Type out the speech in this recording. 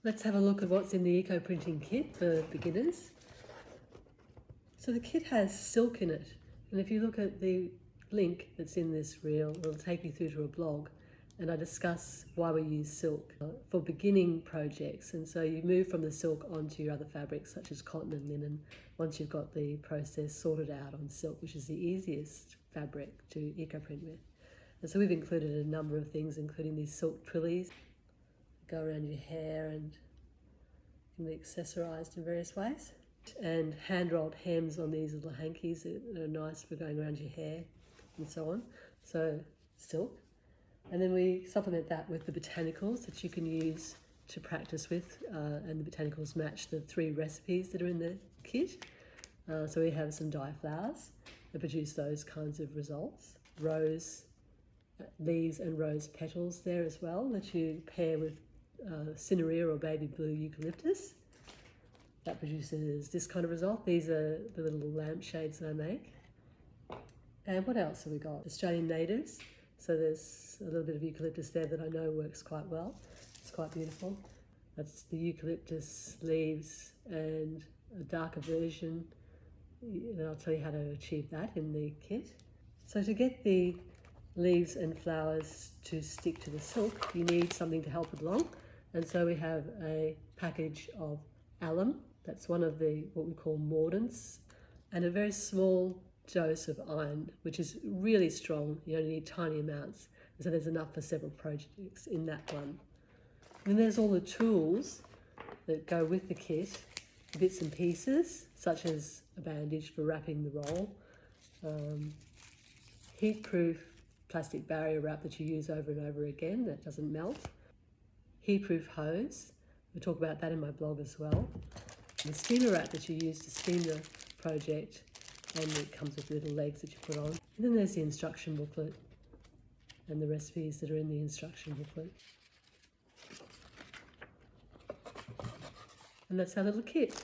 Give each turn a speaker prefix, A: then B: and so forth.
A: Let's have a look at what's in the eco-printing kit for beginners. So the kit has silk in it, and if you look at the link that's in this reel, it'll take you through to a blog, and I discuss why we use silk for beginning projects. And so you move from the silk onto your other fabrics such as cotton and linen once you've got the process sorted out on silk, which is the easiest fabric to eco-print with. And so we've included a number of things, including these silk twillies go around your hair and can be accessorised in various ways, and hand-rolled hems on these little hankies that are nice for going around your hair and so on. So silk. And then we supplement that with the botanicals that you can use to practice with, and the botanicals match the 3 recipes that are in the kit. So we have some dye flowers that produce those kinds of results. Rose leaves and rose petals there as well that you pair with cinerea or baby blue eucalyptus. That produces this kind of result. These are the little lampshades that I make. And what else have we got? Australian natives. So there's a little bit of eucalyptus there that I know works quite well. It's quite beautiful. That's the eucalyptus leaves and a darker version. And I'll tell you how to achieve that in the kit. So to get the leaves and flowers to stick to the silk, you need something to help it along. And so we have a package of alum. That's one of the what we call mordants, and a very small dose of iron, which is really strong. You only need tiny amounts, and so there's enough for several projects in that one. And then there's all the tools that go with the kit, bits and pieces, such as a bandage for wrapping the roll, heat-proof plastic barrier wrap that you use over and over again that doesn't melt, heat-proof hose, we'll talk about that in my blog as well, the steamer wrap that you use to steam the project, and it comes with little legs that you put on. And then there's the instruction booklet and the recipes that are in the instruction booklet. And that's our little kit.